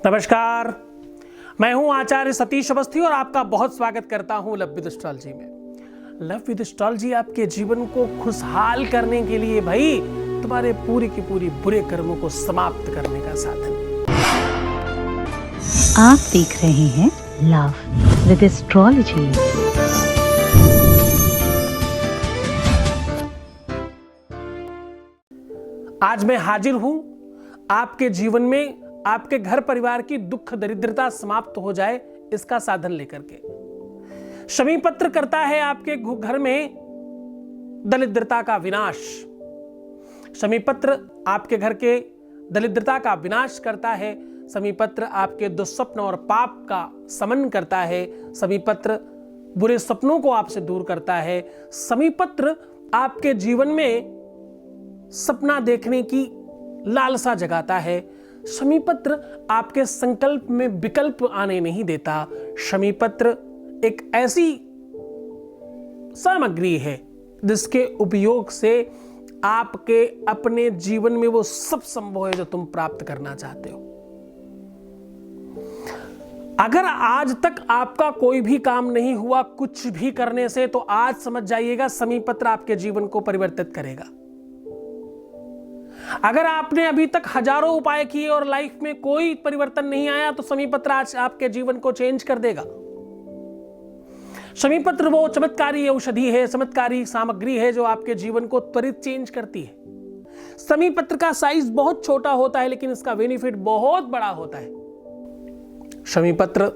नमस्कार, मैं हूं आचार्य सतीश अवस्थी और आपका बहुत स्वागत करता हूं लव विद एस्ट्रोलॉजी में। लव विद एस्ट्रोलॉजी आपके जीवन को खुशहाल करने के लिए भाई तुम्हारे पूरी की पूरी बुरे कर्मों को समाप्त करने का साधन। आप देख रहे हैं लव विद एस्ट्रोलॉजी। आज मैं हाजिर हूं आपके जीवन में आपके घर परिवार की दुख दरिद्रता समाप्त हो जाए इसका साधन लेकर के। शमी पत्र करता है आपके घर में दरिद्रता का विनाश। शमी पत्र आपके घर के दरिद्रता का विनाश करता है। शमी पत्र आपके दुस्वप्न और पाप का समन करता है। शमी पत्र बुरे सपनों को आपसे दूर करता है। शमी पत्र आपके जीवन में सपना देखने की लालसा जगाता है। शमी पत्र आपके संकल्प में विकल्प आने नहीं देता। शमी पत्र एक ऐसी सामग्री है जिसके उपयोग से आपके अपने जीवन में वो सब संभव है जो तुम प्राप्त करना चाहते हो। अगर आज तक आपका कोई भी काम नहीं हुआ कुछ भी करने से, तो आज समझ जाइएगा शमी पत्र आपके जीवन को परिवर्तित करेगा। अगर आपने अभी तक हजारों उपाय किए और लाइफ में कोई परिवर्तन नहीं आया, तो शमी पत्र आज आपके जीवन को चेंज कर देगा। शमी पत्र वो चमत्कारी औषधि है, चमत्कारी सामग्री है जो आपके जीवन को त्वरित चेंज करती है। शमी पत्र का साइज बहुत छोटा होता है लेकिन इसका बेनिफिट बहुत बड़ा होता है। शमी पत्र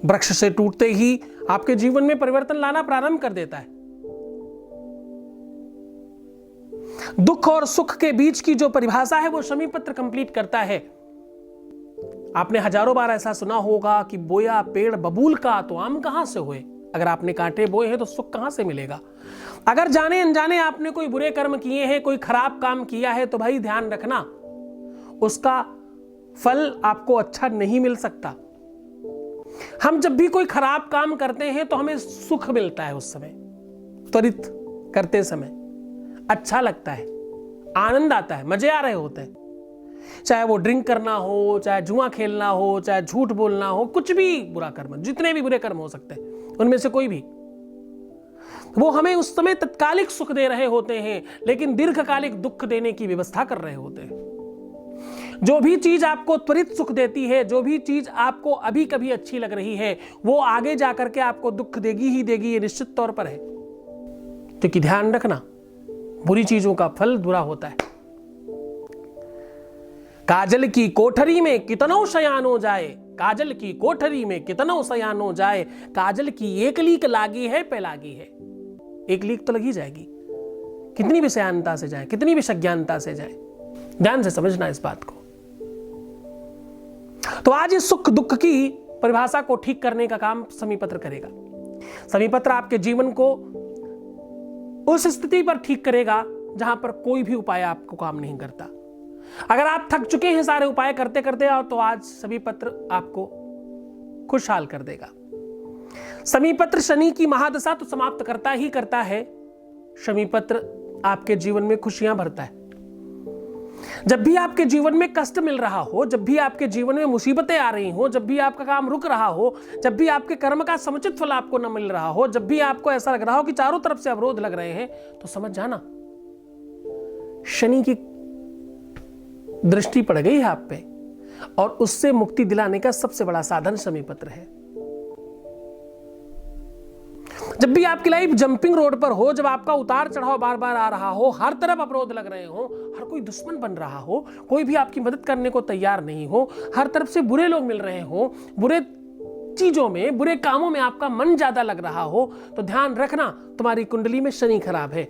वृक्ष से टूटते ही आपके जीवन में परिवर्तन लाना प्रारंभ कर देता है। दुख और सुख के बीच की जो परिभाषा है वो शमी पत्र कंप्लीट करता है। आपने हजारों बार ऐसा सुना होगा कि बोया पेड़ बबूल का तो आम कहां से हुए। अगर आपने कांटे बोए हैं तो सुख कहां से मिलेगा। अगर जाने अनजाने आपने कोई बुरे कर्म किए हैं, कोई खराब काम किया है, तो भाई ध्यान रखना उसका फल आपको अच्छा नहीं मिल सकता। हम जब भी कोई खराब काम करते हैं तो हमें सुख मिलता है, उस समय त्वरित करते समय अच्छा लगता है, आनंद आता है, मजे आ रहे होते हैं। चाहे वो ड्रिंक करना हो, चाहे जुआ खेलना हो, चाहे झूठ बोलना हो, कुछ भी बुरा कर्म, जितने भी बुरे कर्म हो सकते हैं उनमें से कोई भी, वो हमें उस समय तत्कालिक सुख दे रहे होते हैं लेकिन दीर्घकालिक दुख देने की व्यवस्था कर रहे होते हैं। जो भी चीज आपको त्वरित सुख देती है, जो भी चीज आपको अभी कभी अच्छी लग रही है, वो आगे जाकर के आपको दुख देगी ही देगी, ये निश्चित तौर पर है। क्योंकि ध्यान रखना, बुरी चीजों का फल बुरा होता है। काजल की कोठरी में कितनों शयानो जाए, काजल की कोठरी में कितनों शयानो जाए, काजल की एक लीक लागी है पे लागी है। एक लीक तो लगी जाएगी, कितनी भी शयानता से जाए, कितनी भी सज्ञानता से जाए। ध्यान से समझना इस बात को। तो आज इस सुख दुख की परिभाषा को ठीक करने का काम शमी पत्र करेगा। शमी पत्र आपके जीवन को उस स्थिति पर ठीक करेगा जहां पर कोई भी उपाय आपको काम नहीं करता। अगर आप थक चुके हैं सारे उपाय करते करते, तो आज शमी पत्र आपको खुशहाल कर देगा। शमी पत्र शनि की महादशा तो समाप्त करता ही करता है। शमी पत्र आपके जीवन में खुशियां भरता है। जब भी आपके जीवन में कष्ट मिल रहा हो, जब भी आपके जीवन में मुसीबतें आ रही हो, जब भी आपका काम रुक रहा हो, जब भी आपके कर्म का समुचित फल आपको न मिल रहा हो, जब भी आपको ऐसा लग रहा हो कि चारों तरफ से अवरोध लग रहे हैं, तो समझ जाना शनि की दृष्टि पड़ गई है आप पे और उससे मुक्ति दिलाने का सबसे बड़ा साधन शमी पत्र है। जब भी आपकी लाइफ जंपिंग रोड पर हो, जब आपका उतार चढ़ाव बार बार आ रहा हो, हर तरफ अवरोध लग रहे हो, हर कोई दुश्मन बन रहा हो, कोई भी आपकी मदद करने को तैयार नहीं हो, हर तरफ से बुरे लोग मिल रहे हो, बुरे चीजों में, बुरे कामों में आपका मन ज्यादा लग रहा हो, तो ध्यान रखना तुम्हारी कुंडली में शनि खराब है।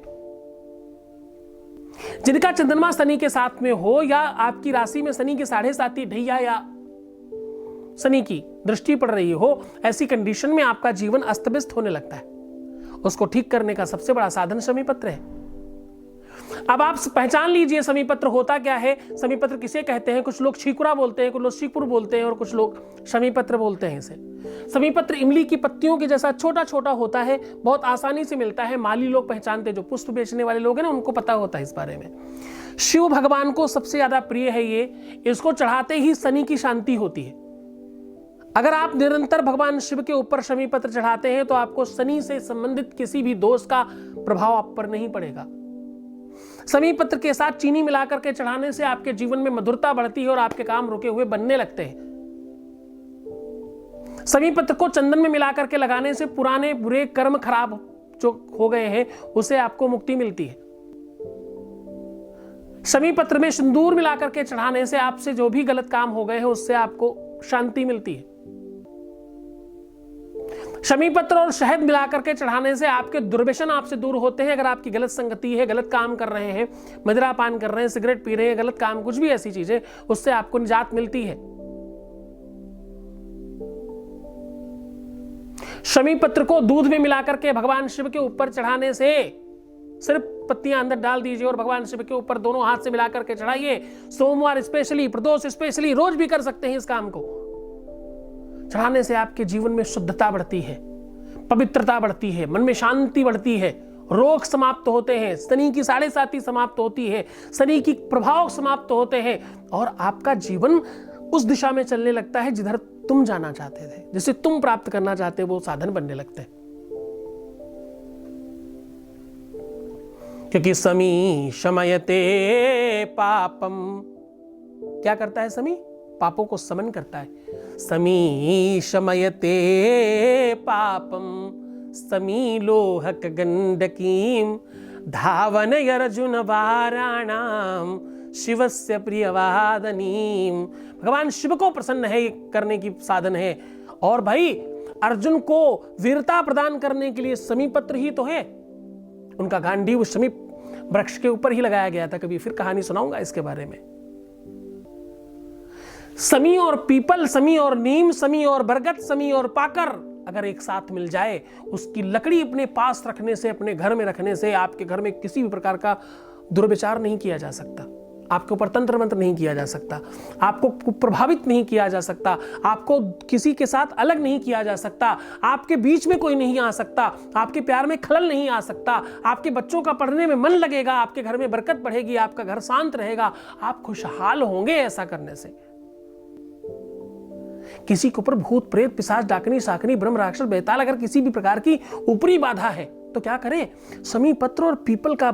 जिनका चंद्रमा शनि के साथ में हो या आपकी राशि में शनि के 7.5 ढैया या शनि की दृष्टि पड़ रही हो, ऐसी कंडीशन में आपका जीवन अस्त व्यस्त होने लगता है। उसको ठीक करने का सबसे बड़ा साधन शमी पत्र है। अब आप पहचान लीजिए शमी पत्र होता क्या है, शमी पत्र किसे कहते हैं। कुछ लोग छीकुरा बोलते हैं, कुछ लोग शीपुर बोलते हैं और कुछ लोग शमी पत्र बोलते हैं इसे। शमी पत्र इमली की पत्तियों के जैसा छोटा छोटा होता है, बहुत आसानी से मिलता है। माली लोग पहचानते, जो पुष्प बेचने वाले लोग हैं ना, उनको पता होता है इस बारे में। शिव भगवान को सबसे ज्यादा प्रिय है ये, इसको चढ़ाते ही शनि की शांति होती है। अगर आप निरंतर भगवान शिव के ऊपर शमी पत्र चढ़ाते हैं तो आपको शनि से संबंधित किसी भी दोष का प्रभाव आप पर नहीं पड़ेगा। शमी पत्र के साथ चीनी मिलाकर के चढ़ाने से आपके जीवन में मधुरता बढ़ती है और आपके काम रुके हुए बनने लगते हैं। शमी पत्र को चंदन में मिलाकर के लगाने से पुराने बुरे कर्म खराब जो हो गए हैं उसे आपको मुक्ति मिलती है। शमी पत्र में सिंदूर मिलाकर के चढ़ाने से आपसे जो भी गलत काम हो गए हैं उससे आपको शांति मिलती है। शमी पत्र और शहद मिलाकर के चढ़ाने से आपके दुर्व्यसन आपसे दूर होते हैं। अगर आपकी गलत संगति है, गलत काम कर रहे हैं, मदिरा पान कर रहे हैं, सिगरेट पी रहे हैं, गलत काम, कुछ भी ऐसी चीजें, उससे आपको निजात मिलती है। शमी पत्र को दूध में मिलाकर के भगवान शिव के ऊपर चढ़ाने से, सिर्फ पत्तियां अंदर डाल दीजिए और भगवान शिव के ऊपर दोनों हाथ से मिलाकर के चढ़ाइए। सोमवार स्पेशली, प्रदोष स्पेशली, रोज भी कर सकते हैं इस काम को। चढ़ाने से आपके जीवन में शुद्धता बढ़ती है, पवित्रता बढ़ती है, मन में शांति बढ़ती है, रोग समाप्त होते हैं, शनि की 7.5 समाप्त होती है, शनि की प्रभाव समाप्त होते हैं और आपका जीवन उस दिशा में चलने लगता है जिधर तुम जाना चाहते थे, जिसे तुम प्राप्त करना चाहते वो साधन बनने लगते हैं। क्योंकि शमी शमयते पापम, क्या करता है शमी? पापों को समन करता है। शमी शमयते पापम शमी लोहक गंडकीम धावन अर्जुन वाराणाम शिवस्य प्रियवादनीम। भगवान शिव को प्रसन्न है ये करने की साधन है। और भाई अर्जुन को वीरता प्रदान करने के लिए शमी पत्र ही तो है। उनका गांडीव शमी वृक्ष के ऊपर ही लगाया गया था। कभी फिर कहानी सुनाऊंगा इसके बारे में। शमी और पीपल, शमी और नीम, शमी और बरगद, शमी और पाकर अगर एक साथ मिल जाए, उसकी लकड़ी अपने पास रखने से, अपने घर में रखने से आपके घर में किसी भी प्रकार का दुर्विचार नहीं किया जा सकता, आपके ऊपर तंत्र मंत्र नहीं किया जा सकता, आपको प्रभावित नहीं किया जा सकता, आपको किसी के साथ अलग नहीं किया जा सकता, आपके बीच में कोई नहीं आ सकता, आपके प्यार में खलल नहीं आ सकता, आपके बच्चों का पढ़ने में मन लगेगा, आपके घर में बरकत बढ़ेगी, आपका घर शांत रहेगा, आप खुशहाल होंगे ऐसा करने से। किसी के ऊपर भूत प्रेत पिशाच डाकनी शाकनी ब्रह्म राक्षस बेताल अगर किसी भी प्रकार की ऊपरी बाधा है तो क्या करें? शमी पत्र और पीपल का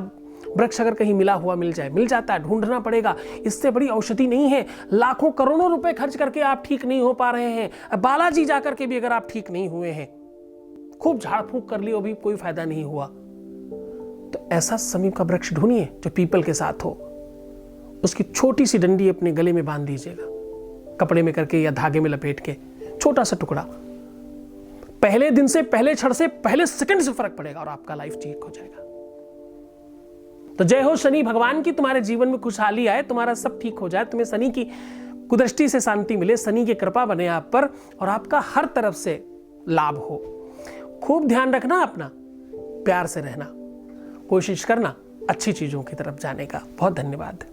वृक्ष अगर कहीं मिला हुआ मिल जाए, मिल जाता है, ढूंढना पड़ेगा। इससे बड़ी औषधि नहीं है। लाखों करोड़ों रुपए खर्च करके आप ठीक नहीं हो पा रहे हैं, बालाजी जाकर के भी अगर आप ठीक नहीं हुए हैं, खूब झाड़ फूक कर लियो भी कोई फायदा नहीं हुआ, तो ऐसा शमी का वृक्ष ढूंढिए जो पीपल के साथ हो। उसकी छोटी सी डंडी अपने गले में बांध दीजिएगा, कपड़े में करके या धागे में लपेट के, छोटा सा टुकड़ा। पहले दिन से, पहले क्षण से, पहले सेकंड से फर्क पड़ेगा और आपका लाइफ ठीक हो जाएगा। तो जय हो शनि भगवान की, तुम्हारे जीवन में खुशहाली आए, तुम्हारा सब ठीक हो जाए, तुम्हें शनि की कुदृष्टि से शांति मिले, शनि की कृपा बने आप पर और आपका हर तरफ से लाभ हो। खूब ध्यान रखना अपना, प्यार से रहना, कोशिश करना अच्छी चीजों की तरफ जाने का। बहुत धन्यवाद।